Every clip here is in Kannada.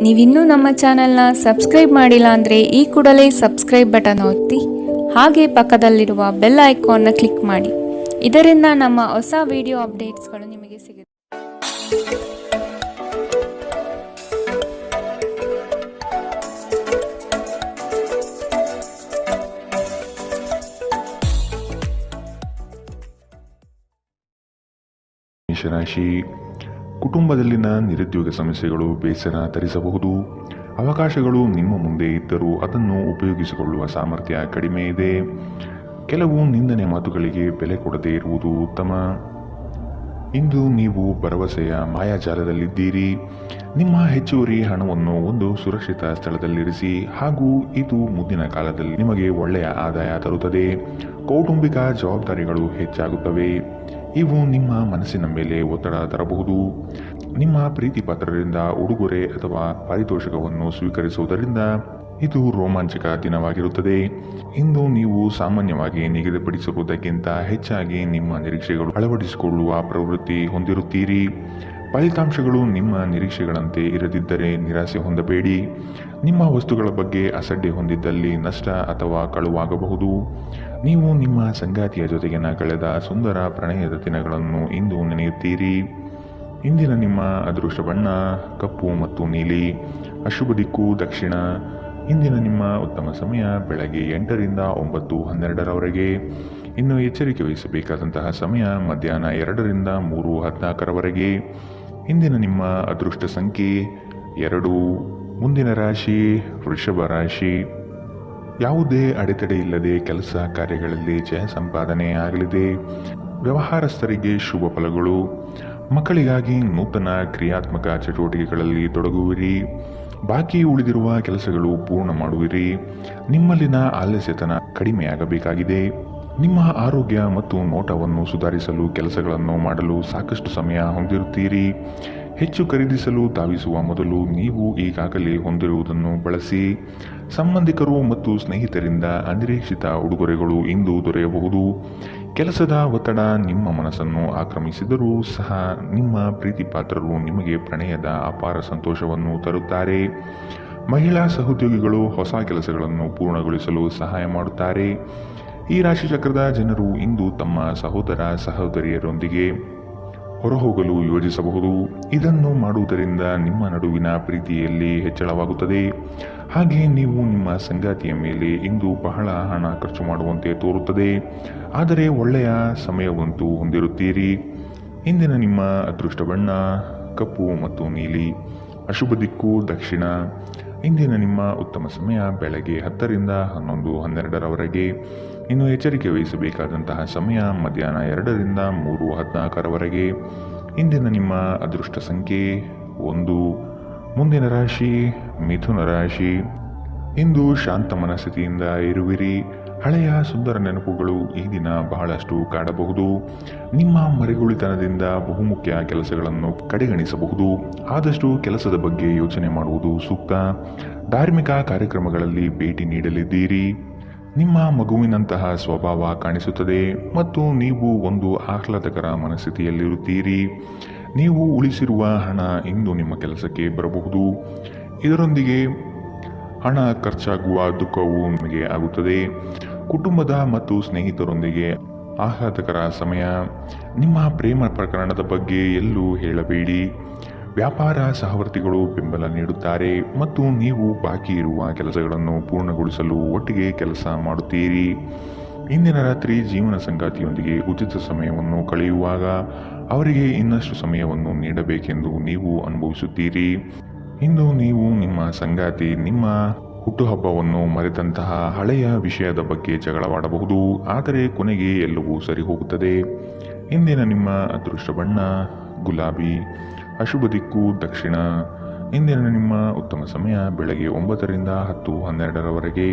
ನೀವಿನ್ನೂ ನಮ್ಮ ಚಾನೆಲ್ನ ಸಬ್ಸ್ಕ್ರೈಬ್ ಮಾಡಿಲ್ಲ ಅಂದರೆ ಈ ಕೂಡಲೇ ಸಬ್ಸ್ಕ್ರೈಬ್ ಬಟನ್ ಒತ್ತಿ ಹಾಗೆ ಪಕ್ಕದಲ್ಲಿರುವ ಬೆಲ್ ಐಕಾನ್ನ ಕ್ಲಿಕ್ ಮಾಡಿ. ಇದರಿಂದ ನಮ್ಮ ಹೊಸ ವಿಡಿಯೋ ಅಪ್ಡೇಟ್ಸ್ಗಳು ನಿಮಗೆ ಸಿಗುತ್ತೆ. ಮೇಷರಾಶಿ, ಕುಟುಂಬದಲ್ಲಿನ ನಿರುದ್ಯೋಗ ಸಮಸ್ಯೆಗಳು ಬೇಸರ ತರಿಸಬಹುದು. ಅವಕಾಶಗಳು ನಿಮ್ಮ ಮುಂದೆ ಇದ್ದರೂ ಅದನ್ನು ಉಪಯೋಗಿಸಿಕೊಳ್ಳುವ ಸಾಮರ್ಥ್ಯ ಕಡಿಮೆ ಇದೆ. ಕೆಲವು ನಿಂದನೆ ಮಾತುಗಳಿಗೆ ಬೆಲೆ ಕೊಡದೇ ಇರುವುದು ಉತ್ತಮ. ಇಂದು ನೀವು ಭರವಸೆಯ ಮಾಯಾಜಾಲದಲ್ಲಿದ್ದೀರಿ. ನಿಮ್ಮ ಹೆಚ್ಚುವರಿ ಹಣವನ್ನು ಒಂದು ಸುರಕ್ಷಿತ ಸ್ಥಳದಲ್ಲಿರಿಸಿ, ಹಾಗೂ ಇದು ಮುಂದಿನ ಕಾಲದಲ್ಲಿ ನಿಮಗೆ ಒಳ್ಳೆಯ ಆದಾಯ ತರುತ್ತದೆ. ಕೌಟುಂಬಿಕ ಜವಾಬ್ದಾರಿಗಳು ಹೆಚ್ಚಾಗುತ್ತವೆ. ಇವು ನಿಮ್ಮ ಮನಸ್ಸಿನ ಮೇಲೆ ಒತ್ತಡ ತರಬಹುದು. ನಿಮ್ಮ ಪ್ರೀತಿ ಪಾತ್ರರಿಂದ ಉಡುಗೊರೆ ಅಥವಾ ಪಾರಿತೋಷಕವನ್ನು ಸ್ವೀಕರಿಸುವುದರಿಂದ ಇದು ರೋಮಾಂಚಕ ದಿನವಾಗಿರುತ್ತದೆ. ಇಂದು ನೀವು ಸಾಮಾನ್ಯವಾಗಿ ನಿಗದಿಪಡಿಸಿರುವುದಕ್ಕಿಂತ ಹೆಚ್ಚಾಗಿ ನಿಮ್ಮ ನಿರೀಕ್ಷೆಗಳು ಅಳವಡಿಸಿಕೊಳ್ಳುವ ಪ್ರವೃತ್ತಿ ಹೊಂದಿರುತ್ತೀರಿ. ಫಲಿತಾಂಶಗಳು ನಿಮ್ಮ ನಿರೀಕ್ಷೆಗಳಂತೆ ಇರದಿದ್ದರೆ ನಿರಾಸೆ ಹೊಂದಬೇಡಿ. ನಿಮ್ಮ ವಸ್ತುಗಳ ಬಗ್ಗೆ ಅಸಡ್ಡೆ ಹೊಂದಿದ್ದಲ್ಲಿ ನಷ್ಟ ಅಥವಾ ಕಳುವಾಗಬಹುದು. ನೀವು ನಿಮ್ಮ ಸಂಗಾತಿಯ ಜೊತೆಗಿನ ಕಳೆದ ಸುಂದರ ಪ್ರಣಯದ ದಿನಗಳನ್ನು ಇಂದು ನೆನೆಯುತ್ತೀರಿ. ಇಂದಿನ ನಿಮ್ಮ ಅದೃಷ್ಟ ಬಣ್ಣ ಕಪ್ಪು ಮತ್ತು ನೀಲಿ. ಅಶುಭ ದಿಕ್ಕು ದಕ್ಷಿಣ. ಇಂದಿನ ನಿಮ್ಮ ಉತ್ತಮ ಸಮಯ ಬೆಳಗ್ಗೆ 8 ರಿಂದ 9:12ರವರೆಗೆ. ಇನ್ನು ಎಚ್ಚರಿಕೆ ವಹಿಸಬೇಕಾದಂತಹ ಸಮಯ ಮಧ್ಯಾಹ್ನ 2 ರಿಂದ 3:14ರವರೆಗೆ. ಇಂದಿನ ನಿಮ್ಮ ಅದೃಷ್ಟ ಸಂಖ್ಯೆ 2. ಮುಂದಿನ ರಾಶಿ ವೃಷಭ ರಾಶಿ. ಯಾವುದೇ ಅಡೆತಡೆ ಇಲ್ಲದೆ ಕೆಲಸ ಕಾರ್ಯಗಳಲ್ಲಿ ಜಯ ಸಂಪಾದನೆ ಆಗಲಿದೆ. ವ್ಯವಹಾರಸ್ಥರಿಗೆ ಶುಭ ಫಲಗಳು. ಮಕ್ಕಳಿಗಾಗಿ ನೂತನ ಕ್ರಿಯಾತ್ಮಕ ಚಟುವಟಿಕೆಗಳಲ್ಲಿ ತೊಡಗುವಿರಿ. ಬಾಕಿ ಉಳಿದಿರುವ ಕೆಲಸಗಳು ಪೂರ್ಣ ಮಾಡುವಿರಿ. ನಿಮ್ಮಲ್ಲಿನ ಆಲಸ್ಯತನ ಕಡಿಮೆಯಾಗಬೇಕಾಗಿದೆ. ನಿಮ್ಮ ಆರೋಗ್ಯ ಮತ್ತು ನೋಟವನ್ನು ಸುಧಾರಿಸಲು ಕೆಲಸಗಳನ್ನು ಮಾಡಲು ಸಾಕಷ್ಟು ಸಮಯ ಹೊಂದಿರುತ್ತೀರಿ. ಹೆಚ್ಚು ಖರೀದಿಸಲು ಧಾವಿಸುವ ಮೊದಲು ನೀವು ಈಗಾಗಲೇ ಹೊಂದಿರುವುದನ್ನು ಬಳಸಿ. ಸಂಬಂಧಿಕರು ಮತ್ತು ಸ್ನೇಹಿತರಿಂದ ಅನಿರೀಕ್ಷಿತ ಉಡುಗೊರೆಗಳು ಇಂದು ದೊರೆಯಬಹುದು. ಕೆಲಸದ ಒತ್ತಡ ನಿಮ್ಮ ಮನಸ್ಸನ್ನು ಆಕ್ರಮಿಸಿದರೂ ಸಹ ನಿಮ್ಮ ಪ್ರೀತಿ ಪಾತ್ರರು ನಿಮಗೆ ಪ್ರಣಯದ ಅಪಾರ ಸಂತೋಷವನ್ನು ತರುತ್ತಾರೆ. ಮಹಿಳಾ ಸಹೋದ್ಯೋಗಿಗಳು ಹೊಸ ಕೆಲಸಗಳನ್ನು ಪೂರ್ಣಗೊಳಿಸಲು ಸಹಾಯ ಮಾಡುತ್ತಾರೆ. ಈ ರಾಶಿಚಕ್ರದ ಜನರು ಇಂದು ತಮ್ಮ ಸಹೋದರ ಸಹೋದರಿಯರೊಂದಿಗೆ ಹೊರಹೋಗಲು ಯೋಜಿಸಬಹುದು. ಇದನ್ನು ಮಾಡುವುದರಿಂದ ನಿಮ್ಮ ನಡುವಿನ ಪ್ರೀತಿಯಲ್ಲಿ ಹೆಚ್ಚಳವಾಗುತ್ತದೆ. ಹಾಗೆ ನೀವು ನಿಮ್ಮ ಸಂಗಾತಿಯ ಮೇಲೆ ಇಂದು ಬಹಳ ಹಣ ಖರ್ಚು ಮಾಡುವಂತೆ ತೋರುತ್ತದೆ. ಆದರೆ ಒಳ್ಳೆಯ ಸಮಯವಂತೂ ಹೊಂದಿರುತ್ತೀರಿ. ಇಂದಿನ ನಿಮ್ಮ ಅದೃಷ್ಟ ಬಣ್ಣ ಕಪ್ಪು ಮತ್ತು ನೀಲಿ. ಅಶುಭ ದಿಕ್ಕು ದಕ್ಷಿಣ. ಇಂದಿನ ನಿಮ್ಮ ಉತ್ತಮ ಸಮಯ ಬೆಳಗ್ಗೆ 10 ರಿಂದ 11:12ರವರೆಗೆ. ಇನ್ನು ಎಚ್ಚರಿಕೆ ವಹಿಸಬೇಕಾದಂತಹ ಸಮಯ ಮಧ್ಯಾಹ್ನ 2 ರಿಂದ 3:14ರವರೆಗೆ. ಇಂದಿನ ನಿಮ್ಮ ಅದೃಷ್ಟ ಸಂಖ್ಯೆ 1. ಮುಂದಿನ ರಾಶಿ ಮಿಥುನ ರಾಶಿ. ಇಂದು ಶಾಂತ ಮನಸ್ಥಿತಿಯಿಂದ ಇರುವಿರಿ. ಹಳೆಯ ಸುಂದರ ನೆನಪುಗಳು ಈ ದಿನ ಬಹಳಷ್ಟು ಕಾಡಬಹುದು. ನಿಮ್ಮ ಮರೆಗುಳಿತನದಿಂದ ಬಹುಮುಖ್ಯ ಕೆಲಸಗಳನ್ನು ಕಡೆಗಣಿಸಬಹುದು. ಆದಷ್ಟು ಕೆಲಸದ ಬಗ್ಗೆ ಯೋಚನೆ ಮಾಡುವುದು ಸೂಕ್ತ. ಧಾರ್ಮಿಕ ಕಾರ್ಯಕ್ರಮಗಳಲ್ಲಿ ಭೇಟಿ ನೀಡಲಿದ್ದೀರಿ. ನಿಮ್ಮ ಮಗುವಿನಂತಹ ಸ್ವಭಾವ ಕಾಣಿಸುತ್ತದೆ ಮತ್ತು ನೀವು ಒಂದು ಆಹ್ಲಾದಕರ ಮನಸ್ಥಿತಿಯಲ್ಲಿರುತ್ತೀರಿ. ನೀವು ಉಳಿಸಿರುವ ಹಣ ಇಂದು ನಿಮ್ಮ ಕೆಲಸಕ್ಕೆ ಬರಬಹುದು. ಇದರೊಂದಿಗೆ ಹಣ ಖರ್ಚಾಗುವ ದುಃಖವು ನಿಮಗೆ ಆಗುತ್ತದೆ. ಕುಟುಂಬದ ಮತ್ತು ಸ್ನೇಹಿತರೊಂದಿಗೆ ಆಹ್ಲಾದಕರ ಸಮಯ. ನಿಮ್ಮ ಪ್ರೇಮ ಪ್ರಕರಣದ ಬಗ್ಗೆ ಎಲ್ಲೂ ಹೇಳಬೇಡಿ. ವ್ಯಾಪಾರ ಸಹವರ್ತಿಗಳು ಬೆಂಬಲ ನೀಡುತ್ತಾರೆ ಮತ್ತು ನೀವು ಬಾಕಿ ಇರುವ ಕೆಲಸಗಳನ್ನು ಪೂರ್ಣಗೊಳಿಸಲು ಒಟ್ಟಿಗೆ ಕೆಲಸ ಮಾಡುತ್ತೀರಿ. ಇಂದಿನ ರಾತ್ರಿ ಜೀವನ ಸಂಗಾತಿಯೊಂದಿಗೆ ಉಚಿತ ಸಮಯವನ್ನು ಕಳೆಯುವಾಗ ಅವರಿಗೆ ಇನ್ನಷ್ಟು ಸಮಯವನ್ನು ನೀಡಬೇಕೆಂದು ನೀವು ಅನುಭವಿಸುತ್ತೀರಿ. ಇಂದು ನೀವು ನಿಮ್ಮ ಸಂಗಾತಿ ನಿಮ್ಮ ಹುಟ್ಟುಹಬ್ಬವನ್ನು ಮರೆತಂತಹ ಹಳೆಯ ವಿಷಯದ ಬಗ್ಗೆ ಜಗಳವಾಡಬಹುದು. ಆದರೆ ಕೊನೆಗೆ ಎಲ್ಲವೂ ಸರಿ ಹೋಗುತ್ತದೆ. ಇಂದಿನ ನಿಮ್ಮ ಅದೃಷ್ಟ ಬಣ್ಣ ಗುಲಾಬಿ. ಅಶುಭ ದಿಕ್ಕು ದಕ್ಷಿಣ. ಇಂದಿನ ನಿಮ್ಮ ಉತ್ತಮ ಸಮಯ ಬೆಳಗ್ಗೆ 9 ರಿಂದ 10:12ರವರೆಗೆ.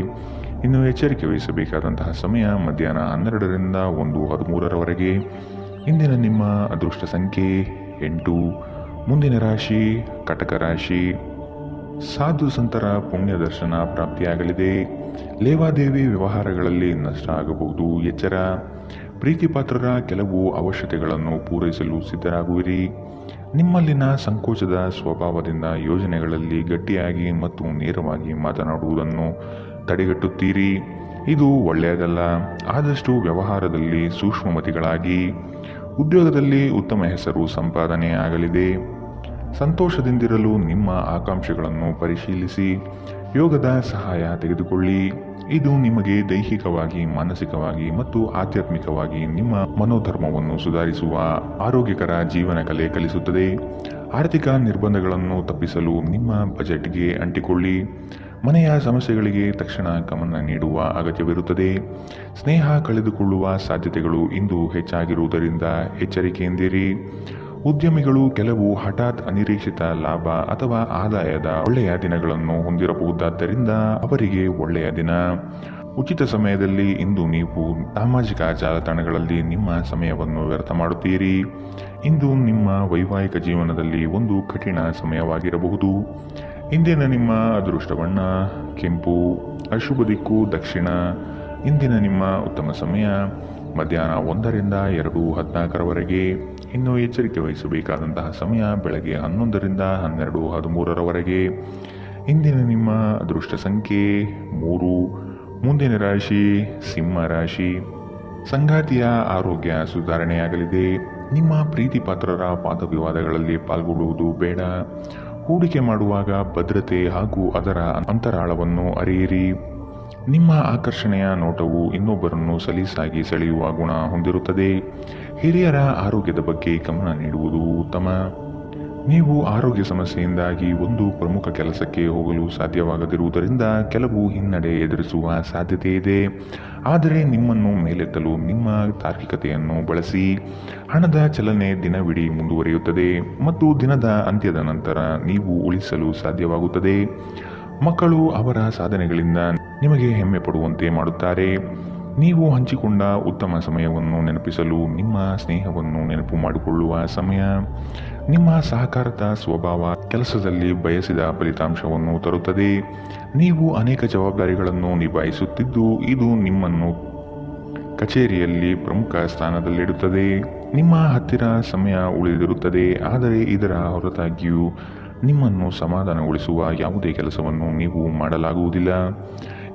ಇನ್ನು ಎಚ್ಚರಿಕೆ ವಹಿಸಬೇಕಾದಂತಹ ಸಮಯ ಮಧ್ಯಾಹ್ನ 12 ರಿಂದ 1:13ರವರೆಗೆ. ಇಂದಿನ ನಿಮ್ಮ ಅದೃಷ್ಟ ಸಂಖ್ಯೆ 8. ಮುಂದಿನ ರಾಶಿ ಕಟಕ ರಾಶಿ. ಸಾಧು ಸಂತರ ಪುಣ್ಯ ದರ್ಶನ ಪ್ರಾಪ್ತಿಯಾಗಲಿದೆ. ಲೇವಾದೇವಿ ವ್ಯವಹಾರಗಳಲ್ಲಿ ನಷ್ಟ ಆಗಬಹುದು. ಎಚ್ಚರ. ಪ್ರೀತಿ ಪಾತ್ರರ ಕೆಲವು ಅವಶ್ಯಕತೆಗಳನ್ನು ಪೂರೈಸಲು ಸಿದ್ಧರಾಗುವಿರಿ. ನಿಮ್ಮಲ್ಲಿನ ಸಂಕೋಚದ ಸ್ವಭಾವದಿಂದ ಯೋಜನೆಗಳಲ್ಲಿ ಗಟ್ಟಿಯಾಗಿ ಮತ್ತು ನೇರವಾಗಿ ಮಾತನಾಡುವುದನ್ನು ತಡೆಗಟ್ಟುತ್ತೀರಿ. ಇದು ಒಳ್ಳೆಯದಲ್ಲ. ಆದಷ್ಟು ವ್ಯವಹಾರದಲ್ಲಿ ಸೂಕ್ಷ್ಮಮತಿಗಳಾಗಿ. ಉದ್ಯೋಗದಲ್ಲಿ ಉತ್ತಮ ಹೆಸರು ಸಂಪಾದನೆ ಆಗಲಿದೆ. ಸಂತೋಷದಿಂದಿರಲು ನಿಮ್ಮ ಆಕಾಂಕ್ಷೆಗಳನ್ನು ಪರಿಶೀಲಿಸಿ ಯೋಗದ ಸಹಾಯ ತೆಗೆದುಕೊಳ್ಳಿ. ಇದು ನಿಮಗೆ ದೈಹಿಕವಾಗಿ, ಮಾನಸಿಕವಾಗಿ ಮತ್ತು ಆಧ್ಯಾತ್ಮಿಕವಾಗಿ ನಿಮ್ಮ ಮನೋಧರ್ಮವನ್ನು ಸುಧಾರಿಸುವ ಆರೋಗ್ಯಕರ ಜೀವನ ಕಲೆ ಕಲಿಸುತ್ತದೆ. ಆರ್ಥಿಕ ನಿರ್ಬಂಧಗಳನ್ನು ತಪ್ಪಿಸಲು ನಿಮ್ಮ ಬಜೆಟ್ಗೆ ಅಂಟಿಕೊಳ್ಳಿ. ಮನೆಯ ಸಮಸ್ಯೆಗಳಿಗೆ ತಕ್ಷಣ ಗಮನ ನೀಡುವ ಅಗತ್ಯವಿರುತ್ತದೆ. ಸ್ನೇಹ ಕಳೆದುಕೊಳ್ಳುವ ಸಾಧ್ಯತೆಗಳು ಇಂದು ಹೆಚ್ಚಾಗಿರುವುದರಿಂದ ಎಚ್ಚರಿಕೆಯಿಂದಿರಿ. ಉದ್ಯಮಿಗಳು ಕೆಲವು ಹಠಾತ್ ಅನಿರೀಕ್ಷಿತ ಲಾಭ ಅಥವಾ ಆದಾಯದ ಒಳ್ಳೆಯ ದಿನಗಳನ್ನು ಹೊಂದಿರಬಹುದಾದ್ದರಿಂದ ಅವರಿಗೆ ಒಳ್ಳೆಯ ದಿನ. ಉಚಿತ ಸಮಯದಲ್ಲಿ ಇಂದು ನೀವು ಸಾಮಾಜಿಕ ಜಾಲತಾಣಗಳಲ್ಲಿ ನಿಮ್ಮ ಸಮಯವನ್ನು ವ್ಯರ್ಥ ಮಾಡುತ್ತೀರಿ. ಇಂದು ನಿಮ್ಮ ವೈವಾಹಿಕ ಜೀವನದಲ್ಲಿ ಒಂದು ಕಠಿಣ ಸಮಯವಾಗಿರಬಹುದು. ಇಂದಿನ ನಿಮ್ಮ ಅದೃಷ್ಟ ಬಣ್ಣ ಕೆಂಪು, ಅಶುಭ ದಿಕ್ಕು ದಕ್ಷಿಣ. ಇಂದಿನ ನಿಮ್ಮ ಉತ್ತಮ ಸಮಯ ಮಧ್ಯಾಹ್ನ 1ರಿಂದ 2:14 ಇನ್ನು ಎಚ್ಚರಿಕೆ ವಹಿಸಬೇಕಾದಂತಹ ಸಮಯ ಬೆಳಗ್ಗೆ 11ರಿಂದ 12:13 ಇಂದಿನ ನಿಮ್ಮ ಅದೃಷ್ಟ ಸಂಖ್ಯೆ 3. ಮುಂದಿನ ರಾಶಿ ಸಿಂಹ ರಾಶಿ. ಸಂಗಾತಿಯ ಆರೋಗ್ಯ ಸುಧಾರಣೆಯಾಗಲಿದೆ. ನಿಮ್ಮ ಪ್ರೀತಿ ಪಾತ್ರರ ವಾದವಿವಾದಗಳಲ್ಲಿ ಪಾಲ್ಗೊಳ್ಳುವುದು ಬೇಡ. ಹೂಡಿಕೆ ಮಾಡುವಾಗ ಭದ್ರತೆ ಹಾಗೂ ಅದರ ಅಂತರಾಳವನ್ನು ಅರಿಯಿರಿ. ನಿಮ್ಮ ಆಕರ್ಷಣೆಯ ನೋಟವು ಇನ್ನೊಬ್ಬರನ್ನು ಸಲೀಸಾಗಿ ಸೆಳೆಯುವ ಗುಣ ಹೊಂದಿರುತ್ತದೆ. ಹಿರಿಯರ ಆರೋಗ್ಯದ ಬಗ್ಗೆ ಗಮನ ನೀಡುವುದು ಉತ್ತಮ. ನೀವು ಆರೋಗ್ಯ ಸಮಸ್ಯೆಯಿಂದಾಗಿ ಒಂದು ಪ್ರಮುಖ ಕೆಲಸಕ್ಕೆ ಹೋಗಲು ಸಾಧ್ಯವಾಗದಿರುವುದರಿಂದ ಕೆಲವು ಹಿನ್ನಡೆ ಎದುರಿಸುವ ಸಾಧ್ಯತೆ ಇದೆ. ಆದರೆ ನಿಮ್ಮನ್ನು ಮೇಲೆತ್ತಲು ನಿಮ್ಮ ತಾರ್ಕಿಕತೆಯನ್ನು ಬಳಸಿ. ಹಣದ ಚಲನೆ ದಿನವಿಡೀ ಮುಂದುವರಿಯುತ್ತದೆ ಮತ್ತು ದಿನದ ಅಂತ್ಯದ ನಂತರ ನೀವು ಉಳಿಸಲು ಸಾಧ್ಯವಾಗುತ್ತದೆ. ಮಕ್ಕಳು ಅವರ ಸಾಧನೆಗಳಿಂದ ನಿಮಗೆ ಹೆಮ್ಮೆ ಪಡುವಂತೆ ಮಾಡುತ್ತಾರೆ. ನೀವು ಹಂಚಿಕೊಂಡ ಉತ್ತಮ ಸಮಯವನ್ನು ನೆನಪಿಸಲು ನಿಮ್ಮ ಸ್ನೇಹವನ್ನು ನೆನಪು ಮಾಡಿಕೊಳ್ಳುವ ಸಮಯ. ನಿಮ್ಮ ಸಹಕಾರದ ಸ್ವಭಾವ ಕೆಲಸದಲ್ಲಿ ಬಯಸಿದ ಫಲಿತಾಂಶವನ್ನು ತರುತ್ತದೆ. ನೀವು ಅನೇಕ ಜವಾಬ್ದಾರಿಗಳನ್ನು ನಿಭಾಯಿಸುತ್ತಿದ್ದು ಇದು ನಿಮ್ಮನ್ನು ಕಚೇರಿಯಲ್ಲಿ ಪ್ರಮುಖ ಸ್ಥಾನದಲ್ಲಿಡುತ್ತದೆ. ನಿಮ್ಮ ಹತ್ತಿರ ಸಮಯ ಉಳಿದಿರುತ್ತದೆ, ಆದರೆ ಇದರ ಹೊರತಾಗಿಯೂ ನಿಮ್ಮನ್ನು ಸಮಾಧಾನಗೊಳಿಸುವ ಯಾವುದೇ ಕೆಲಸವನ್ನು ನೀವು ಮಾಡಲಾಗುವುದಿಲ್ಲ.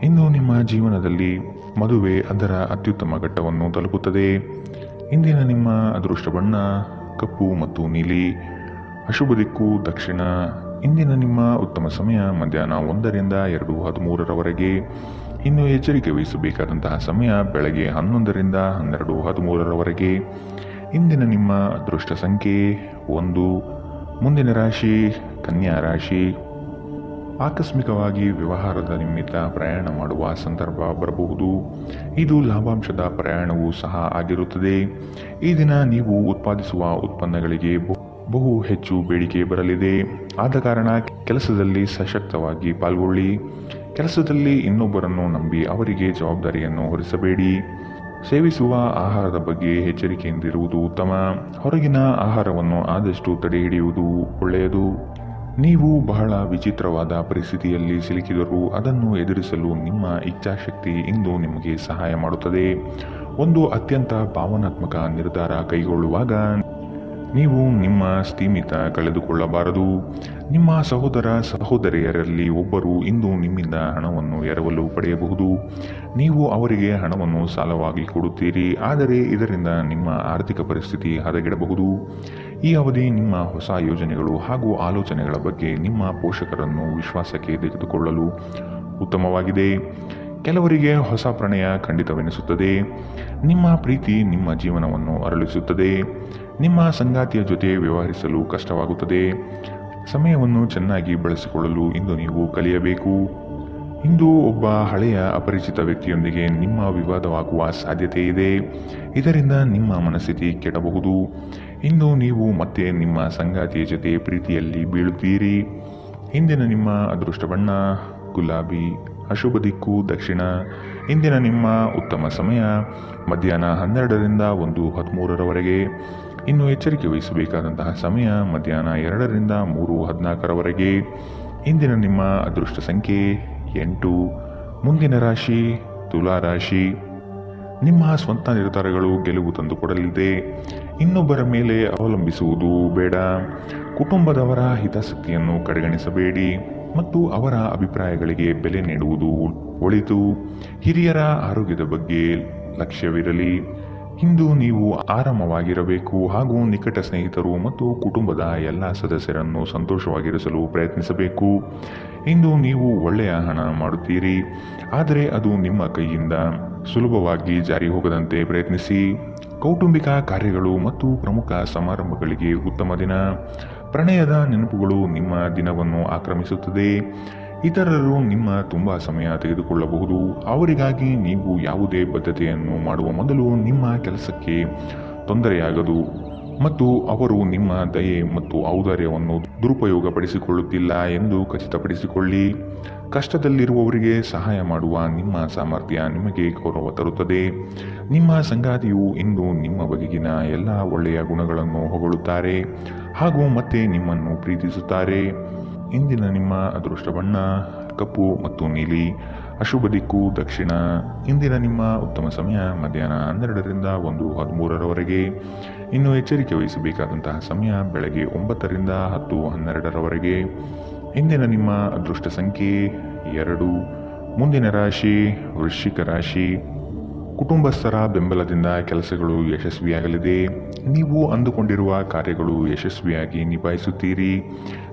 ಇಂದು ನಿಮ್ಮ ಜೀವನದಲ್ಲಿ ಮದುವೆ ಅದರ ಅತ್ಯುತ್ತಮ ಘಟ್ಟವನ್ನು ತಲುಪುತ್ತದೆ. ಇಂದಿನ ನಿಮ್ಮ ಅದೃಷ್ಟ ಬಣ್ಣ ಕಪ್ಪು ಮತ್ತು ನೀಲಿ, ಅಶುಭ ದಿಕ್ಕು ದಕ್ಷಿಣ. ಇಂದಿನ ನಿಮ್ಮ ಉತ್ತಮ ಸಮಯ ಮಧ್ಯಾಹ್ನ 1ರಿಂದ 2:13 ಇನ್ನು ಎಚ್ಚರಿಕೆ ವಹಿಸಬೇಕಾದಂತಹ ಸಮಯ ಬೆಳಗ್ಗೆ 11ರಿಂದ 12:13 ಇಂದಿನ ನಿಮ್ಮ ಅದೃಷ್ಟ ಸಂಖ್ಯೆ 1. ಮುಂದಿನ ರಾಶಿ ಕನ್ಯಾ ರಾಶಿ. ಆಕಸ್ಮಿಕವಾಗಿ ವ್ಯವಹಾರದ ನಿಮಿತ್ತ ಪ್ರಯಾಣ ಮಾಡುವ ಸಂದರ್ಭ ಬರಬಹುದು. ಇದು ಲಾಭಾಂಶದ ಪ್ರಯಾಣವೂ ಸಹ ಆಗಿರುತ್ತದೆ. ಈ ದಿನ ನೀವು ಉತ್ಪಾದಿಸುವ ಉತ್ಪನ್ನಗಳಿಗೆ ಬಹು ಹೆಚ್ಚು ಬೇಡಿಕೆ ಬರಲಿದೆ. ಆದ ಕಾರಣ ಕೆಲಸದಲ್ಲಿ ಸಶಕ್ತವಾಗಿ ಪಾಲ್ಗೊಳ್ಳಿ. ಕೆಲಸದಲ್ಲಿ ಇನ್ನೊಬ್ಬರನ್ನು ನಂಬಿ ಅವರಿಗೆ ಜವಾಬ್ದಾರಿಯನ್ನು ಹೊರಿಸಬೇಡಿ. ಸೇವಿಸುವ ಆಹಾರದ ಬಗ್ಗೆ ಎಚ್ಚರಿಕೆಯಿಂದಿರುವುದು ಉತ್ತಮ. ಹೊರಗಿನ ಆಹಾರವನ್ನು ಆದಷ್ಟು ತಡೆಹಿಡಿಯುವುದು ಒಳ್ಳೆಯದು. ನೀವು ಬಹಳ ವಿಚಿತ್ರವಾದ ಪರಿಸ್ಥಿತಿಯಲ್ಲಿ ಸಿಲುಕಿದರೂ ಅದನ್ನು ಎದುರಿಸಲು ನಿಮ್ಮ ಇಚ್ಛಾಶಕ್ತಿ ಇಂದು ನಿಮಗೆ ಸಹಾಯ ಮಾಡುತ್ತದೆ. ಒಂದು ಅತ್ಯಂತ ಭಾವನಾತ್ಮಕ ನಿರ್ಧಾರ ಕೈಗೊಳ್ಳುವಾಗ ನೀವು ನಿಮ್ಮ ಸ್ಥಿಮಿತ ಕಳೆದುಕೊಳ್ಳಬಾರದು. ನಿಮ್ಮ ಸಹೋದರಿಯರಲ್ಲಿ ಒಬ್ಬರು ಇಂದು ನಿಮ್ಮಿಂದ ಹಣವನ್ನು ಎರವಲು ಪಡೆಯಬಹುದು. ನೀವು ಅವರಿಗೆ ಹಣವನ್ನು ಸಾಲವಾಗಿ ಕೊಡುತ್ತೀರಿ, ಆದರೆ ಇದರಿಂದ ನಿಮ್ಮ ಆರ್ಥಿಕ ಪರಿಸ್ಥಿತಿ ಹದಗೆಡಬಹುದು. ಈ ಅವಧಿ ನಿಮ್ಮ ಹೊಸ ಯೋಜನೆಗಳು ಹಾಗೂ ಆಲೋಚನೆಗಳ ಬಗ್ಗೆ ನಿಮ್ಮ ಪೋಷಕರನ್ನು ವಿಶ್ವಾಸಕ್ಕೆ ತೆಗೆದುಕೊಳ್ಳಲು ಉತ್ತಮವಾಗಿದೆ. ಕೆಲವರಿಗೆ ಹೊಸ ಪ್ರಣಯ ಖಂಡಿತವೆನಿಸುತ್ತದೆ. ನಿಮ್ಮ ಪ್ರೀತಿ ನಿಮ್ಮ ಜೀವನವನ್ನು ಅರಳಿಸುತ್ತದೆ. ನಿಮ್ಮ ಸಂಗಾತಿಯ ಜೊತೆ ವ್ಯವಹರಿಸಲು ಕಷ್ಟವಾಗುತ್ತದೆ. ಸಮಯವನ್ನು ಚೆನ್ನಾಗಿ ಬಳಸಿಕೊಳ್ಳಲು ಇಂದು ನೀವು ಕಲಿಯಬೇಕು. ಇಂದು ಒಬ್ಬ ಹಳೆಯ ಅಪರಿಚಿತ ವ್ಯಕ್ತಿಯೊಂದಿಗೆ ನಿಮ್ಮ ವಿವಾದವಾಗುವ ಸಾಧ್ಯತೆ ಇದೆ. ಇದರಿಂದ ನಿಮ್ಮ ಮನಸ್ಥಿತಿ ಕೆಡಬಹುದು. ಇಂದು ನೀವು ಮತ್ತೆ ನಿಮ್ಮ ಸಂಗಾತಿಯ ಜೊತೆ ಪ್ರೀತಿಯಲ್ಲಿ ಬೀಳುತ್ತೀರಿ. ಇಂದಿನ ನಿಮ್ಮ ಅದೃಷ್ಟ ಬಣ್ಣ ಗುಲಾಬಿ, ಅಶುಭ ದಿಕ್ಕು ದಕ್ಷಿಣ. ಇಂದಿನ ನಿಮ್ಮ ಉತ್ತಮ ಸಮಯ ಮಧ್ಯಾಹ್ನ 12ರಿಂದ 1:13 ಇನ್ನು ಎಚ್ಚರಿಕೆ ವಹಿಸಬೇಕಾದಂತಹ ಸಮಯ ಮಧ್ಯಾಹ್ನ 2ರಿಂದ 3:14 ಇಂದಿನ ನಿಮ್ಮ ಅದೃಷ್ಟ ಸಂಖ್ಯೆ 8. ಮುಂದಿನ ರಾಶಿ ತುಲಾ ರಾಶಿ. ನಿಮ್ಮ ಸ್ವಂತ ನಿರ್ಧಾರಗಳು ಗೆಲುವು ತಂದುಕೊಡಲಿದೆ. ಇನ್ನೊಬ್ಬರ ಮೇಲೆ ಅವಲಂಬಿಸುವುದು ಬೇಡ. ಕುಟುಂಬದವರ ಹಿತಾಸಕ್ತಿಯನ್ನು ಕಡೆಗಣಿಸಬೇಡಿ ಮತ್ತು ಅವರ ಅಭಿಪ್ರಾಯಗಳಿಗೆ ಬೆಲೆ ನೀಡುವುದು ಒಳಿತು. ಹಿರಿಯರ ಆರೋಗ್ಯದ ಬಗ್ಗೆ ಲಕ್ಷ್ಯವಿರಲಿ. ಇಂದು ನೀವು ಆರಾಮವಾಗಿರಬೇಕು ಹಾಗೂ ನಿಕಟ ಸ್ನೇಹಿತರು ಮತ್ತು ಕುಟುಂಬದ ಎಲ್ಲ ಸದಸ್ಯರನ್ನು ಸಂತೋಷವಾಗಿರಿಸಲು ಪ್ರಯತ್ನಿಸಬೇಕು. ಇಂದು ನೀವು ಒಳ್ಳೆಯ ಹಣ ಮಾಡುತ್ತೀರಿ, ಆದರೆ ಅದು ನಿಮ್ಮ ಕೈಯಿಂದ ಸುಲಭವಾಗಿ ಜಾರಿ ಹೋಗದಂತೆ ಪ್ರಯತ್ನಿಸಿ. ಕೌಟುಂಬಿಕ ಕಾರ್ಯಗಳು ಮತ್ತು ಪ್ರಮುಖ ಸಮಾರಂಭಗಳಿಗೆ ಉತ್ತಮ ದಿನ. ಪ್ರಣಯದ ನೆನಪುಗಳು ನಿಮ್ಮ ದಿನವನ್ನು ಆಕ್ರಮಿಸುತ್ತದೆ. ಇತರರು ನಿಮ್ಮ ತುಂಬ ಸಮಯ ತೆಗೆದುಕೊಳ್ಳಬಹುದು. ಅವರಿಗಾಗಿ ನೀವು ಯಾವುದೇ ಬದ್ಧತೆಯನ್ನು ಮಾಡುವ ಮೊದಲು ನಿಮ್ಮ ಕೆಲಸಕ್ಕೆ ತೊಂದರೆಯಾಗದು ಮತ್ತು ಅವರು ನಿಮ್ಮ ದಯೆ ಮತ್ತು ಔದಾರ್ಯವನ್ನು ದುರುಪಯೋಗಪಡಿಸಿಕೊಳ್ಳುತ್ತಿಲ್ಲ ಎಂದು ಖಚಿತಪಡಿಸಿಕೊಳ್ಳಿ. ಕಷ್ಟದಲ್ಲಿರುವವರಿಗೆ ಸಹಾಯ ಮಾಡುವ ನಿಮ್ಮ ಸಾಮರ್ಥ್ಯ ನಿಮಗೆ ಗೌರವ ತರುತ್ತದೆ. ನಿಮ್ಮ ಸಂಗಾತಿಯು ಇಂದು ನಿಮ್ಮ ಬಗೆಗಿನ ಎಲ್ಲ ಒಳ್ಳೆಯ ಗುಣಗಳನ್ನು ಹೊಗಳುತ್ತಾರೆ ಹಾಗೂ ಮತ್ತೆ ನಿಮ್ಮನ್ನು ಪ್ರೀತಿಸುತ್ತಾರೆ. ಇಂದಿನ ನಿಮ್ಮ ಅದೃಷ್ಟ ಬಣ್ಣ ಕಪ್ಪು ಮತ್ತು ನೀಲಿ. ಅಶುಭ ದಿಕ್ಕು ದಕ್ಷಿಣ. ಇಂದಿನ ನಿಮ್ಮ ಉತ್ತಮ ಸಮಯ ಮಧ್ಯಾಹ್ನ 12ರಿಂದ 1:13ರವರೆಗೆ. ಇನ್ನು ಎಚ್ಚರಿಕೆ ವಹಿಸಬೇಕಾದಂತಹ ಸಮಯ ಬೆಳಗ್ಗೆ 9ರಿಂದ 10:12ರವರೆಗೆ. ಇಂದಿನ ನಿಮ್ಮ ಅದೃಷ್ಟ ಸಂಖ್ಯೆ 2. ಮುಂದಿನ ರಾಶಿ ವೃಶ್ಚಿಕ ರಾಶಿ. ಕುಟುಂಬಸ್ಥರ ಬೆಂಬಲದಿಂದ ಕೆಲಸಗಳು ಯಶಸ್ವಿಯಾಗಲಿದೆ. ನೀವು ಅಂದುಕೊಂಡಿರುವ ಕಾರ್ಯಗಳು ಯಶಸ್ವಿಯಾಗಿ ನಿಭಾಯಿಸುತ್ತೀರಿ.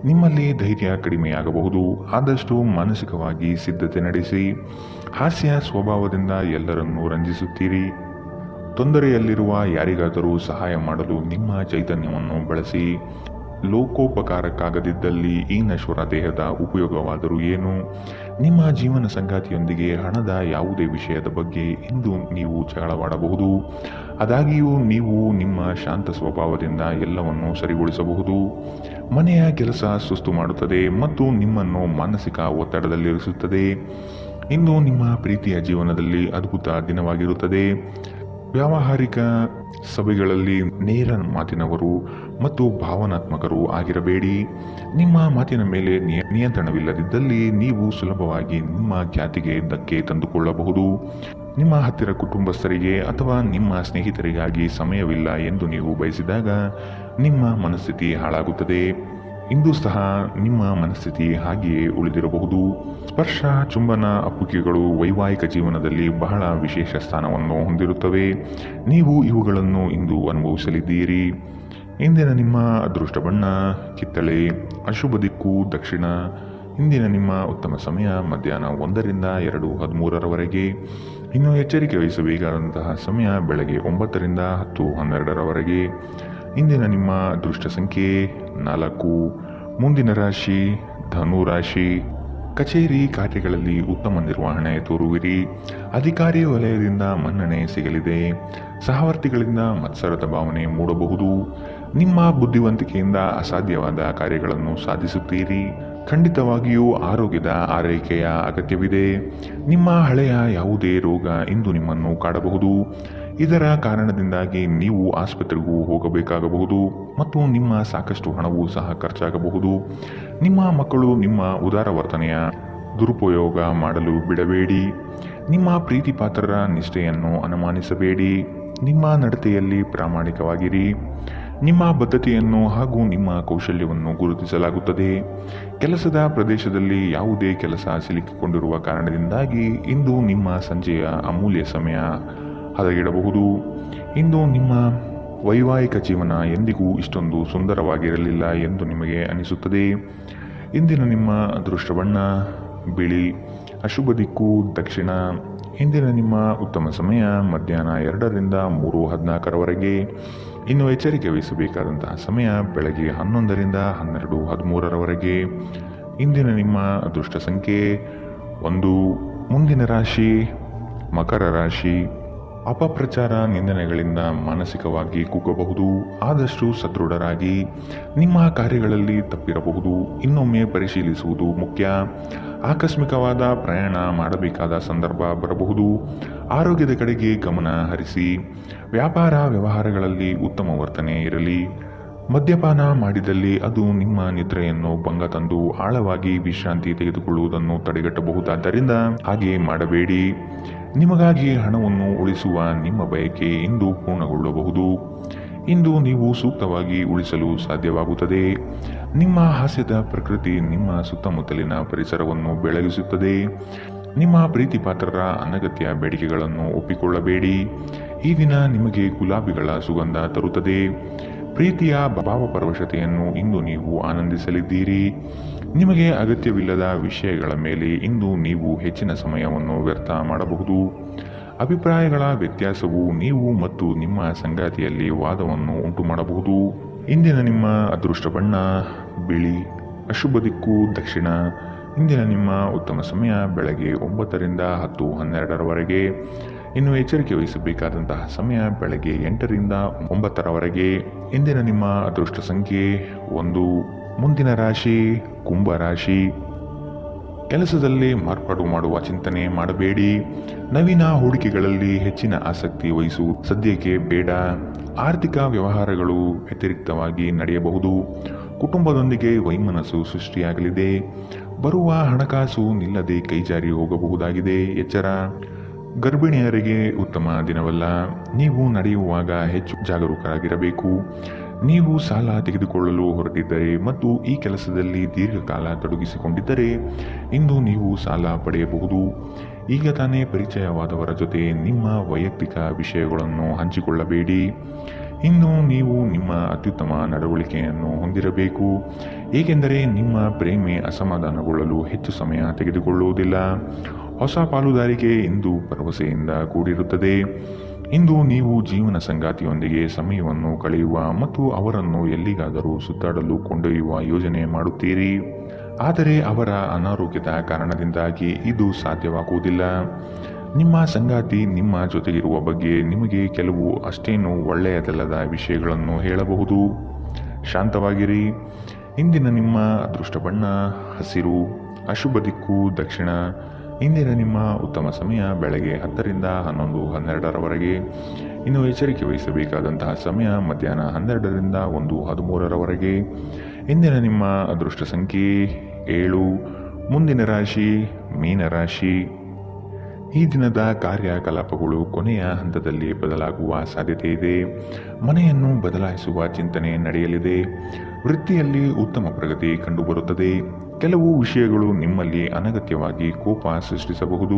ನಿಮ್ಮಲ್ಲಿ ಧೈರ್ಯ ಕಡಿಮೆಯಾಗಬಹುದು, ಆದಷ್ಟು ಮಾನಸಿಕವಾಗಿ ಸಿದ್ಧತೆ ನಡೆಸಿ. ಹಾಸ್ಯ ಸ್ವಭಾವದಿಂದ ಎಲ್ಲರನ್ನೂ ರಂಜಿಸುತ್ತೀರಿ. ತೊಂದರೆಯಲ್ಲಿರುವ ಯಾರಿಗಾದರೂ ಸಹಾಯ ಮಾಡಲು ನಿಮ್ಮ ಚೈತನ್ಯವನ್ನು ಬಳಸಿ. ಲೋಕೋಪಕಾರಕ್ಕಾಗದಿದ್ದಲ್ಲಿ ಈ ನಶ್ವರ ದೇಹದ ಉಪಯೋಗವಾದರೂ ಏನು? ನಿಮ್ಮ ಜೀವನ ಸಂಗಾತಿಯೊಂದಿಗೆ ಹಣದ ಯಾವುದೇ ವಿಷಯದ ಬಗ್ಗೆ ಇಂದು ನೀವು ಜಗಳವಾಡಬಹುದು. ಆದಾಗ್ಯೂ ನೀವು ನಿಮ್ಮ ಶಾಂತ ಸ್ವಭಾವದಿಂದ ಎಲ್ಲವನ್ನೂ ಸರಿಗೊಳಿಸಬಹುದು. ಮನೆಯ ಕೆಲಸ ಸುಸ್ತು ಮಾಡುತ್ತದೆ ಮತ್ತು ನಿಮ್ಮನ್ನು ಮಾನಸಿಕ ಒತ್ತಡದಲ್ಲಿರಿಸುತ್ತದೆ. ಇಂದು ನಿಮ್ಮ ಪ್ರೀತಿಯ ಜೀವನದಲ್ಲಿ ಅದ್ಭುತ ದಿನವಾಗಿರುತ್ತದೆ. ವ್ಯಾವಹಾರಿಕ ಸಭೆಗಳಲ್ಲಿ ನೇರ ಮಾತಿನವರು ಮತ್ತು ಭಾವನಾತ್ಮಕರು ಆಗಿರಬೇಡಿ. ನಿಮ್ಮ ಮಾತಿನ ಮೇಲೆ ನಿಯಂತ್ರಣವಿಲ್ಲದಿದ್ದಲ್ಲಿ ನೀವು ಸುಲಭವಾಗಿ ನಿಮ್ಮ ಖ್ಯಾತಿಗೆ ಧಕ್ಕೆ ತಂದುಕೊಳ್ಳಬಹುದು. ನಿಮ್ಮ ಹತ್ತಿರ ಕುಟುಂಬಸ್ಥರಿಗೆ ಅಥವಾ ನಿಮ್ಮ ಸ್ನೇಹಿತರಿಗಾಗಿ ಸಮಯವಿಲ್ಲ ಎಂದು ನೀವು ಬಯಸಿದಾಗ ನಿಮ್ಮ ಮನಸ್ಥಿತಿ ಹಾಳಾಗುತ್ತದೆ. ಇಂದು ಸಹ ನಿಮ್ಮ ಮನಸ್ಥಿತಿ ಹಾಗೆಯೇ ಉಳಿದಿರಬಹುದು. ಸ್ಪರ್ಶ, ಚುಂಬನ, ಅಪ್ಪುಗೆಗಳು ವೈವಾಹಿಕ ಜೀವನದಲ್ಲಿ ಬಹಳ ವಿಶೇಷ ಸ್ಥಾನವನ್ನು ಹೊಂದಿರುತ್ತವೆ. ನೀವು ಇವುಗಳನ್ನು ಇಂದು ಅನುಭವಿಸಲಿದ್ದೀರಿ. ಇಂದಿನ ನಿಮ್ಮ ಅದೃಷ್ಟ ಬಣ್ಣ ಕಿತ್ತಳೆ. ಅಶುಭ ದಿಕ್ಕು ದಕ್ಷಿಣ. ಇಂದಿನ ನಿಮ್ಮ ಉತ್ತಮ ಸಮಯ ಮಧ್ಯಾಹ್ನ 1ರಿಂದ 2:13ರವರೆಗೆ. ಇನ್ನು ಎಚ್ಚರಿಕೆ ವಹಿಸಬೇಕಾದಂತಹ ಸಮಯ ಬೆಳಗ್ಗೆ 9ರಿಂದ 10:12ರವರೆಗೆ. ಇಂದಿನ ನಿಮ್ಮ ಅದೃಷ್ಟ ಸಂಖ್ಯೆ 4. ಮುಂದಿನ ರಾಶಿ ಧನು ರಾಶಿ. ಕಚೇರಿ ಕಾರ್ಯಗಳಲ್ಲಿ ಉತ್ತಮ ನಿರ್ವಹಣೆ ತೋರುವಿರಿ. ಅಧಿಕಾರಿ ವಲಯದಿಂದ ಮನ್ನಣೆ ಸಿಗಲಿದೆ. ಸಹವರ್ತಿಗಳಿಂದ ಮತ್ಸರದ ಭಾವನೆ ಮೂಡಬಹುದು. ನಿಮ್ಮ ಬುದ್ಧಿವಂತಿಕೆಯಿಂದ ಅಸಾಧ್ಯವಾದ ಕಾರ್ಯಗಳನ್ನು ಸಾಧಿಸುತ್ತೀರಿ. ಖಂಡಿತವಾಗಿಯೂ ಆರೋಗ್ಯದ ಆರೈಕೆಯ ಅಗತ್ಯವಿದೆ. ನಿಮ್ಮ ಹಳೆಯ ಯಾವುದೇ ರೋಗ ಇಂದು ನಿಮ್ಮನ್ನು ಕಾಡಬಹುದು. ಇದರ ಕಾರಣದಿಂದಾಗಿ ನೀವು ಆಸ್ಪತ್ರೆಗೂ ಹೋಗಬೇಕಾಗಬಹುದು ಮತ್ತು ನಿಮ್ಮ ಸಾಕಷ್ಟು ಹಣವೂ ಸಹ ಖರ್ಚಾಗಬಹುದು. ನಿಮ್ಮ ಮಕ್ಕಳು ನಿಮ್ಮ ಉದಾರ ವರ್ತನೆಯ ದುರುಪಯೋಗ ಮಾಡಲು ಬಿಡಬೇಡಿ. ನಿಮ್ಮ ಪ್ರೀತಿ ಪಾತ್ರರ ನಿಷ್ಠೆಯನ್ನು ಅನುಮಾನಿಸಬೇಡಿ. ನಿಮ್ಮ ನಡತೆಯಲ್ಲಿ ಪ್ರಾಮಾಣಿಕವಾಗಿರಿ. ನಿಮ್ಮ ಬದ್ಧತೆಯನ್ನು ಹಾಗೂ ನಿಮ್ಮ ಕೌಶಲ್ಯವನ್ನು ಗುರುತಿಸಲಾಗುತ್ತದೆ. ಕೆಲಸದ ಪ್ರದೇಶದಲ್ಲಿ ಯಾವುದೇ ಕೆಲಸ ಸಿಲುಕಿಕೊಂಡಿರುವ ಕಾರಣದಿಂದಾಗಿ ಇಂದು ನಿಮ್ಮ ಸಂಜೆಯ ಅಮೂಲ್ಯ ಸಮಯ ಹದಗೆಡಬಹುದು. ಇಂದು ನಿಮ್ಮ ವೈವಾಹಿಕ ಜೀವನ ಎಂದಿಗೂ ಇಷ್ಟೊಂದು ಸುಂದರವಾಗಿರಲಿಲ್ಲ ಎಂದು ನಿಮಗೆ ಅನಿಸುತ್ತದೆ. ಇಂದಿನ ನಿಮ್ಮ ಅದೃಷ್ಟ ಬಣ್ಣ ಬಿಳಿ. ಅಶುಭ ದಿಕ್ಕು ದಕ್ಷಿಣ. ಇಂದಿನ ನಿಮ್ಮ ಉತ್ತಮ ಸಮಯ ಮಧ್ಯಾಹ್ನ 2ರಿಂದ 3:14ರವರೆಗೆ. ಇನ್ನು ಎಚ್ಚರಿಕೆ ವಹಿಸಬೇಕಾದಂತಹ ಸಮಯ ಬೆಳಗ್ಗೆ 11ರಿಂದ 12:13ರವರೆಗೆ. ಇಂದಿನ ನಿಮ್ಮ ಅದೃಷ್ಟ ಸಂಖ್ಯೆ 1. ಮುಂದಿನ ರಾಶಿ ಮಕರ ರಾಶಿ. ಅಪಪ್ರಚಾರ ನಿಂದನೆಗಳಿಂದ ಮಾನಸಿಕವಾಗಿ ಕುಗ್ಗಬಹುದು. ಆದಷ್ಟು ಸದೃಢರಾಗಿ. ನಿಮ್ಮ ಕಾರ್ಯಗಳಲ್ಲಿ ತಪ್ಪಿರಬಹುದು. ಇನ್ನೊಮ್ಮೆ ಪರಿಶೀಲಿಸುವುದು ಮುಖ್ಯ. ಆಕಸ್ಮಿಕವಾದ ಪ್ರಯಾಣ ಮಾಡಬೇಕಾದ ಸಂದರ್ಭ ಬರಬಹುದು. ಆರೋಗ್ಯದ ಕಡೆಗೆ ಗಮನ ಹರಿಸಿ. ವ್ಯಾಪಾರ ವ್ಯವಹಾರಗಳಲ್ಲಿ ಉತ್ತಮ ವರ್ತನೆ ಇರಲಿ. ಮದ್ಯಪಾನ ಮಾಡಿದಲ್ಲಿ ಅದು ನಿಮ್ಮ ನಿದ್ರೆಯನ್ನು ಭಂಗ ತಂದು ಆಳವಾಗಿ ವಿಶ್ರಾಂತಿ ತೆಗೆದುಕೊಳ್ಳುವುದನ್ನು ತಡೆಗಟ್ಟಬಹುದಾದ್ದರಿಂದ ಹಾಗೆ ಮಾಡಬೇಡಿ. ನಿಮಗಾಗಿ ಹಣವನ್ನು ಉಳಿಸುವ ನಿಮ್ಮ ಬಯಕೆ ಇಂದು ಪೂರ್ಣಗೊಳ್ಳಬಹುದು. ಇಂದು ನೀವು ಸೂಕ್ತವಾಗಿ ಉಳಿಸಲು ಸಾಧ್ಯವಾಗುತ್ತದೆ. ನಿಮ್ಮ ಹಾಸ್ಯದ ಪ್ರಕೃತಿ ನಿಮ್ಮ ಸುತ್ತಮುತ್ತಲಿನ ಪರಿಸರವನ್ನು ಬೆಳಗಿಸುತ್ತದೆ. ನಿಮ್ಮ ಪ್ರೀತಿ ಪಾತ್ರರ ಅನಗತ್ಯ ಬೇಡಿಕೆಗಳನ್ನು ಒಪ್ಪಿಕೊಳ್ಳಬೇಡಿ. ಈ ದಿನ ನಿಮಗೆ ಗುಲಾಬಿಗಳ ಸುಗಂಧ ತರುತ್ತದೆ. ಪ್ರೀತಿಯ ಭಾವಪರವಶತೆಯನ್ನು ಇಂದು ನೀವು ಆನಂದಿಸಲಿದ್ದೀರಿ. ನಿಮಗೆ ಅಗತ್ಯವಿಲ್ಲದ ವಿಷಯಗಳ ಮೇಲೆ ಇಂದು ನೀವು ಹೆಚ್ಚಿನ ಸಮಯವನ್ನು ವ್ಯರ್ಥ ಮಾಡಬಹುದು. ಅಭಿಪ್ರಾಯಗಳ ವ್ಯತ್ಯಾಸವು ನೀವು ಮತ್ತು ನಿಮ್ಮ ಸಂಗಾತಿಯಲ್ಲಿ ವಾದವನ್ನು ಉಂಟು ಮಾಡಬಹುದು. ಇಂದಿನ ನಿಮ್ಮ ಅದೃಷ್ಟ ಬಣ್ಣ ಬಿಳಿ. ಅಶುಭ ದಿಕ್ಕು ದಕ್ಷಿಣ. ಇಂದಿನ ನಿಮ್ಮ ಉತ್ತಮ ಸಮಯ ಬೆಳಗ್ಗೆ 9ರಿಂದ 10:12ರವರೆಗೆ. ಇನ್ನು ಎಚ್ಚರಿಕೆ ವಹಿಸಬೇಕಾದಂತಹ ಸಮಯ ಬೆಳಗ್ಗೆ 8ರಿಂದ 9ರವರೆಗೆ. ಇಂದಿನ ನಿಮ್ಮ ಅದೃಷ್ಟ ಸಂಖ್ಯೆ 1. ಮುಂದಿನ ರಾಶಿ ಕುಂಭ ರಾಶಿ. ಕೆಲಸದಲ್ಲಿ ಮಾರ್ಪಾಡು ಮಾಡುವ ಚಿಂತನೆ ಮಾಡಬೇಡಿ. ನವೀನ ಹೂಡಿಕೆಗಳಲ್ಲಿ ಹೆಚ್ಚಿನ ಆಸಕ್ತಿ ವಹಿಸುವುದು ಸದ್ಯಕ್ಕೆ ಬೇಡ. ಆರ್ಥಿಕ ವ್ಯವಹಾರಗಳು ವ್ಯತಿರಿಕ್ತವಾಗಿ ನಡೆಯಬಹುದು. ಕುಟುಂಬದೊಂದಿಗೆ ವೈಮನಸ್ಸು ಸೃಷ್ಟಿಯಾಗಲಿದೆ. ಬರುವ ಹಣಕಾಸು ನಿಲ್ಲದೆ ಕೈಜಾರಿ ಹೋಗಬಹುದಾಗಿದೆ. ಎಚ್ಚರ. ಗರ್ಭಿಣಿಯರಿಗೆ ಉತ್ತಮ ದಿನವಲ್ಲ. ನೀವು ನಡೆಯುವಾಗ ಹೆಚ್ಚು ಜಾಗರೂಕರಾಗಿರಬೇಕು. ನೀವು ಸಾಲ ತೆಗೆದುಕೊಳ್ಳಲು ಹೊರಟಿದ್ದರೆ ಮತ್ತು ಈ ಕೆಲಸದಲ್ಲಿ ದೀರ್ಘಕಾಲ ತೊಡಗಿಸಿಕೊಂಡಿದ್ದರೆ ಇಂದು ನೀವು ಸಾಲ ಪಡೆಯಬಹುದು. ಈಗ ತಾನೇ ಪರಿಚಯವಾದವರ ಜೊತೆ ನಿಮ್ಮ ವೈಯಕ್ತಿಕ ವಿಷಯಗಳನ್ನು ಹಂಚಿಕೊಳ್ಳಬೇಡಿ. ಇನ್ನು ನೀವು ನಿಮ್ಮ ಅತ್ಯುತ್ತಮ ನಡವಳಿಕೆಯನ್ನು ಹೊಂದಿರಬೇಕು, ಏಕೆಂದರೆ ನಿಮ್ಮ ಪ್ರೇಮಿ ಅಸಮಾಧಾನಗೊಳ್ಳಲು ಹೆಚ್ಚು ಸಮಯ ತೆಗೆದುಕೊಳ್ಳುವುದಿಲ್ಲ. ಹೊಸ ಪಾಲುದಾರಿಕೆ ಇಂದು ಭರವಸೆಯಿಂದ ಕೂಡಿರುತ್ತದೆ. ಇಂದು ನೀವು ಜೀವನ ಸಂಗಾತಿಯೊಂದಿಗೆ ಸಮಯವನ್ನು ಕಳೆಯುವ ಮತ್ತು ಅವರನ್ನು ಎಲ್ಲಿಗಾದರೂ ಸುತ್ತಾಡಲು ಕೊಂಡೊಯ್ಯುವ ಯೋಜನೆ ಮಾಡುತ್ತೀರಿ. ಆದರೆ ಅವರ ಅನಾರೋಗ್ಯದ ಕಾರಣದಿಂದಾಗಿ ಇದು ಸಾಧ್ಯವಾಗುವುದಿಲ್ಲ. ನಿಮ್ಮ ಸಂಗಾತಿ ನಿಮ್ಮ ಜೊತೆಗಿರುವ ಬಗ್ಗೆ ನಿಮಗೆ ಕೆಲವು ಅಷ್ಟೇನೂ ಒಳ್ಳೆಯದಲ್ಲದ ವಿಷಯಗಳನ್ನು ಹೇಳಬಹುದು. ಶಾಂತವಾಗಿರಿ. ಇಂದಿನ ನಿಮ್ಮ ಅದೃಷ್ಟ ಬಣ್ಣ ಹಸಿರು. ಅಶುಭ ದಿಕ್ಕು ದಕ್ಷಿಣ. ಇಂದಿನ ನಿಮ್ಮ ಉತ್ತಮ ಸಮಯ ಬೆಳಗ್ಗೆ 10ರಿಂದ 11:12ರವರೆಗೆ. ಇನ್ನು ಎಚ್ಚರಿಕೆ ವಹಿಸಬೇಕಾದಂತಹ ಸಮಯ ಮಧ್ಯಾಹ್ನ 12ರಿಂದ 1:13ರವರೆಗೆ. ಇಂದಿನ ನಿಮ್ಮ ಅದೃಷ್ಟ ಸಂಖ್ಯೆ 7. ಮುಂದಿನ ರಾಶಿ ಮೀನರಾಶಿ. ಈ ದಿನದ ಕಾರ್ಯಕಲಾಪಗಳು ಕೊನೆಯ ಹಂತದಲ್ಲಿ ಬದಲಾಗುವ ಸಾಧ್ಯತೆ ಇದೆ. ಮನೆಯನ್ನು ಬದಲಾಯಿಸುವ ಚಿಂತನೆ ನಡೆಯಲಿದೆ. ವೃತ್ತಿಯಲ್ಲಿ ಉತ್ತಮ ಪ್ರಗತಿ ಕಂಡುಬರುತ್ತದೆ. ಕೆಲವು ವಿಷಯಗಳು ನಿಮ್ಮಲ್ಲಿ ಅನಗತ್ಯವಾಗಿ ಕೋಪ ಸೃಷ್ಟಿಸಬಹುದು.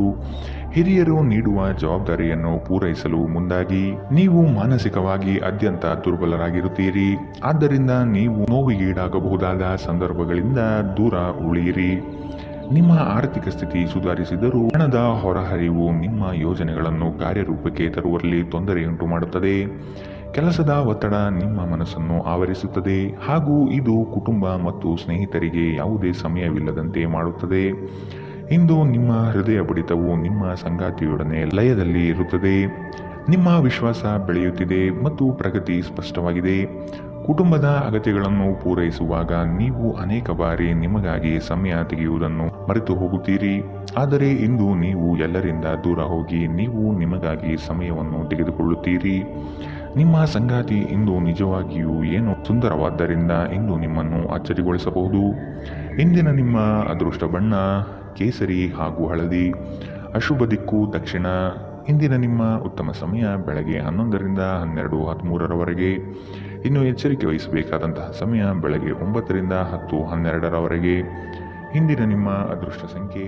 ಹಿರಿಯರು ನೀಡುವ ಜವಾಬ್ದಾರಿಯನ್ನು ಪೂರೈಸಲು ಮುಂದಾಗಿ. ನೀವು ಮಾನಸಿಕವಾಗಿ ಅತ್ಯಂತ ದುರ್ಬಲರಾಗಿರುತ್ತೀರಿ. ಆದ್ದರಿಂದ ನೀವು ನೋವಿಗೀಡಾಗಬಹುದಾದ ಸಂದರ್ಭಗಳಿಂದ ದೂರ ಉಳಿಯಿರಿ. ನಿಮ್ಮ ಆರ್ಥಿಕ ಸ್ಥಿತಿ ಸುಧಾರಿಸಿದರೂ ಹಣದ ಹೊರಹರಿವು ನಿಮ್ಮ ಯೋಜನೆಗಳನ್ನು ಕಾರ್ಯರೂಪಕ್ಕೆ ತರುವಲ್ಲಿ ತೊಂದರೆಯುಂಟು ಮಾಡುತ್ತದೆ. ಕೆಲಸದ ಒತ್ತಡ ನಿಮ್ಮ ಮನಸ್ಸನ್ನು ಆವರಿಸುತ್ತದೆ ಹಾಗೂ ಇದು ಕುಟುಂಬ ಮತ್ತು ಸ್ನೇಹಿತರಿಗೆ ಯಾವುದೇ ಸಮಯವಿಲ್ಲದಂತೆ ಮಾಡುತ್ತದೆ. ಇಂದು ನಿಮ್ಮ ಹೃದಯ ಬಡಿತವು ನಿಮ್ಮ ಸಂಗಾತಿಯೊಡನೆ ಲಯದಲ್ಲಿ ಇರುತ್ತದೆ. ನಿಮ್ಮ ವಿಶ್ವಾಸ ಬೆಳೆಯುತ್ತಿದೆ ಮತ್ತು ಪ್ರಗತಿ ಸ್ಪಷ್ಟವಾಗಿದೆ. ಕುಟುಂಬದ ಅಗತ್ಯಗಳನ್ನು ಪೂರೈಸುವಾಗ ನೀವು ಅನೇಕ ಬಾರಿ ನಿಮಗಾಗಿ ಸಮಯ ತೆಗೆಯುವುದನ್ನು ಮರೆತು ಹೋಗುತ್ತೀರಿ. ಆದರೆ ಇಂದು ನೀವು ಎಲ್ಲರಿಂದ ದೂರ ಹೋಗಿ ನೀವು ನಿಮಗಾಗಿ ಸಮಯವನ್ನು ತೆಗೆದುಕೊಳ್ಳುತ್ತೀರಿ. ನಿಮ್ಮ ಸಂಗಾತಿ ಇಂದು ನಿಜವಾಗಿಯೂ ಏನೋ ಸುಂದರವಾದ್ದರಿಂದ ಇಂದು ನಿಮ್ಮನ್ನು ಅಚ್ಚರಿಗೊಳಿಸಬಹುದು. ಇಂದಿನ ನಿಮ್ಮ ಅದೃಷ್ಟ ಬಣ್ಣ ಕೇಸರಿ ಹಾಗೂ ಹಳದಿ. ಅಶುಭ ದಿಕ್ಕು ದಕ್ಷಿಣ. ಇಂದಿನ ನಿಮ್ಮ ಉತ್ತಮ ಸಮಯ ಬೆಳಗ್ಗೆ 11ರಿಂದ 12:13ರವರೆಗೆ. ಇನ್ನು ಎಚ್ಚರಿಕೆ ವಹಿಸಬೇಕಾದಂತಹ ಸಮಯ ಬೆಳಗ್ಗೆ 9ರಿಂದ 10:12ರವರೆಗೆ. ಇಂದಿನ ನಿಮ್ಮ ಅದೃಷ್ಟ ಸಂಖ್ಯೆ